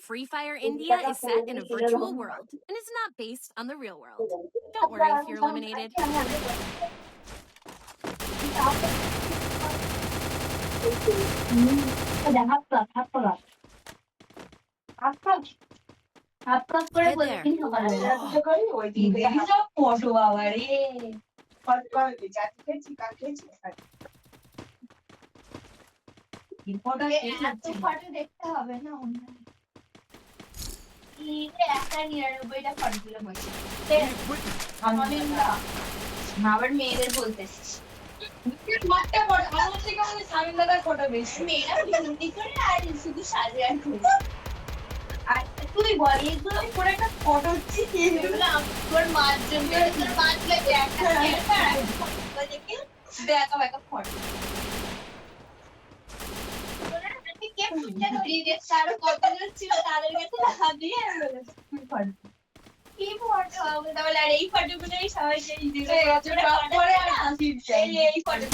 Free Fire India is set in a virtual world and is not based on the real world. Don't worry if you're eliminated. Head there. দেখতে হবে না আবার মেয়েদের বলতেছিস শুধু সাজে আর তুই বল এগুলো পরে একটা ফটো হচ্ছে তোর মার জন্য তোর মার লাগে একটা দেখা একটা ফটো ছিল তাদের কাছে দিয়ে কি ফটো তাহলে আর এই ফটোগুলোই সবাইকে এই ফটো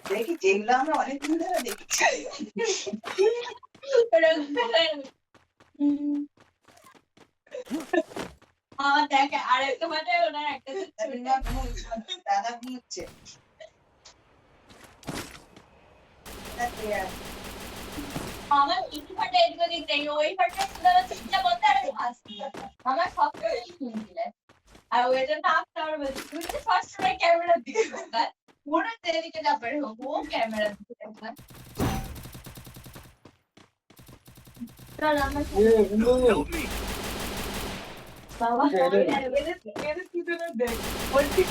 দেখি যেগুলো আমরা অনেকদিন ধরে দেখছি দেখে আরেকটা মাঠে ওনার একটা দাদা ঘুমোচ্ছে আমার ইটি ফাটা এদিকে দিক নেই ওই ফাটা চিন্তা করতে আর আমার সব কিছু শুনছিলে আর ওই জন্য আপনার বলছি তুমি তো ফার্স্ট সময় ক্যামেরার দিকে তাকান মনে হচ্ছে এদিকে যাবে ও ক্যামেরার দিকে তাকান চল আমার বাবা এদের কি জন্য দেখ বলছি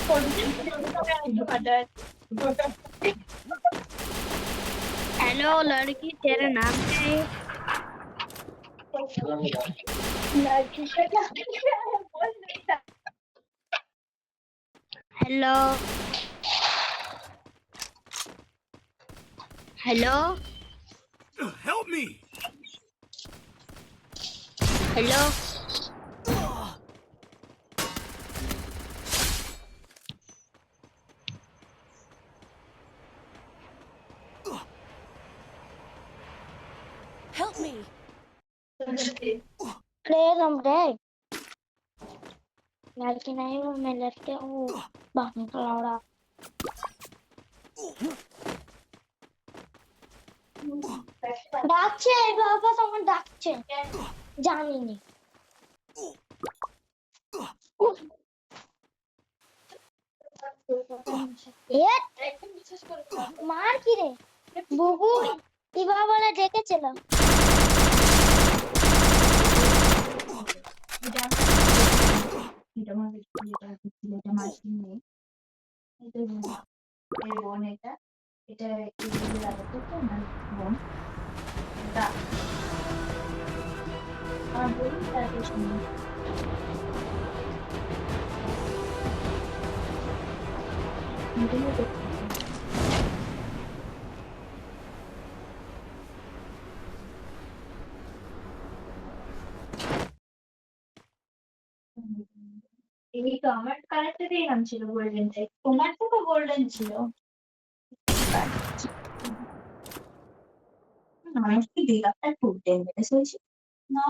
हेलो लड़की तेरा नाम क्या है? Hello hello Help me! Hello Help me! Player हम रहे लड़की नहीं वो मैं लड़के वो बाहर लौड़ा ডাকছে বাবা তোমার ডাকছে জানিনি মার কি রে বুবু কিভাবে বলে ডেকেছিলাম এই তো আমার কানেক্টেডই নাম ছিল গোল্ডেন টাইপ তোমার তো গোল্ডেন ছিল আমার কি দিলাটা গোল্ডেন হয়েছে না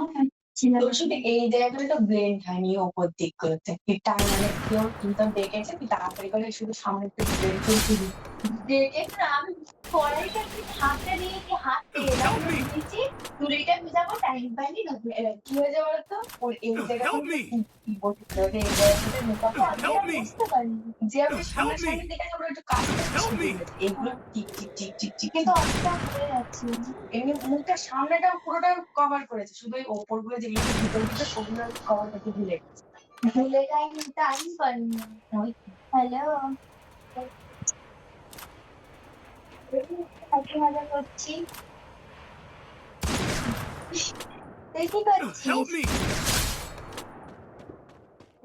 শুধু এই জায়গাগুলো তো ব্লেন্ড হয়নি ওপর দিক করতে তার মানে কেউ কিন্তু দেখেছে তুই তাড়াতাড়ি করে শুধু সামনে একটু ব্লেন্ড করতে দেখেছে আমি কড়াইটা হাতে দিয়ে কি হাত দিয়েছি তুলিটা ভিজাবো টাইম পাইনি না কি হয়ে যাবে বলতো ওর এই জায়গাটা যে আমি সামনে সামনে দেখে যাবো একটু কাজ এগুলো tick tick tick tick tick কিন্তু অতটা হয়ে যাচ্ছে এমনি মুখটা সামনেটাও পুরোটা কভার করেছে শুধু ওই ওপরগুলো যেগুলো ভিতর ভিতর ওগুলো কভার করতে ভুলে যাইনি টাইম পাইনি হ্যালো মজা করছি তুই কি Help করছিস? me!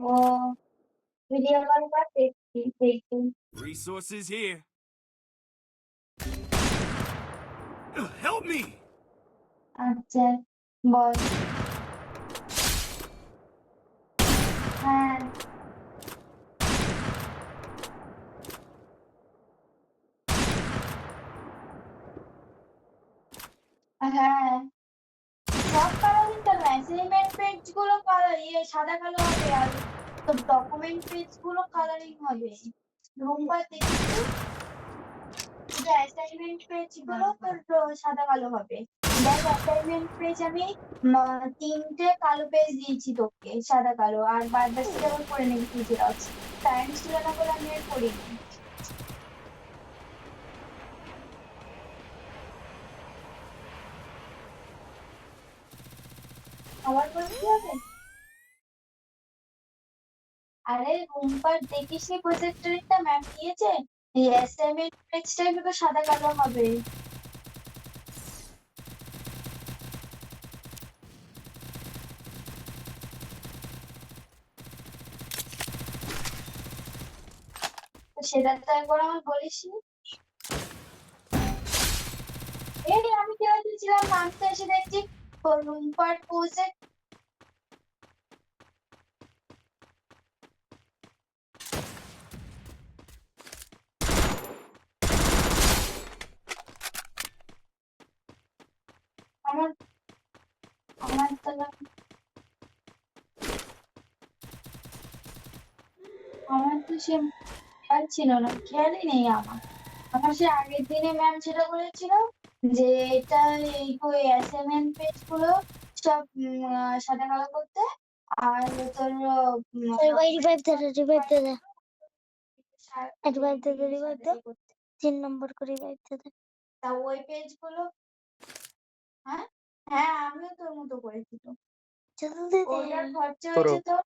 ও ভিডিও কল কর দেখছি দেখি। Resources here. Help me! আচ্ছা বল। হ্যাঁ হ্যাঁ সব কালার দিতে হবে, অ্যাসাইনমেন্ট পেজ গুলো সাদা কালো হবে, আর তোর ডকুমেন্ট পেজ গুলো কালারিং হবে। রুমবার দেখেছি যে অ্যাসাইনমেন্ট পেজ গুলো তোর সাদা কালো হবে। দেখ অ্যাসাইনমেন্ট পেজ আমি 3টে কালো পেজ দিয়েছি তোকে সাদা কালো, আর বাদ বাকি আবার করে নিবি তুই জেরক্স। টাইম ছিল না বলে আমি আর করিনি। আবার বলতে হবে? আরে রুমবার দেখিস নি প্রজেক্টরটা ম্যাম দিয়েছে, এই অ্যাসাইনমেন্ট পেজটাই শুধু সাদা কালো হবে। তো সেটা তো একবার আমার বলিসনি। এই আমি কি বলছিলাম, নামতে এসে দেখছি রুমবার প্রজেক্ট। আমার আমার তো আমার তো সে খেয়াল ছিল না, খেয়ালই নেই আমার। আমার সে আগের দিনে ম্যাম যেটা বলেছিল যে এটা এই অ্যাসাইনমেন্ট পেজ গুলো সব সাদা কালো করতে, আর তোর ওই রিভাইভ দে রিভাইভ দে রিভাইভ দে রিভাইভ দে 3 নম্বর করে রিভাইভ দে। তা ওই পেজ গুলো। হ্যাঁ হ্যাঁ আমিও তোর মতো করেছি তো। জলদি দে ওটার খরচা হয়েছে তো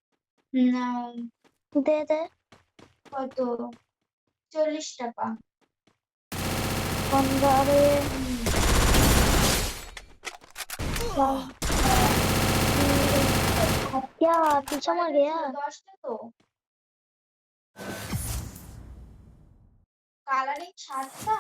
দে দে কত 40 টাকা। বন্ধরে क्या पीछे मर गया 10টা তো কালারিং 7টা।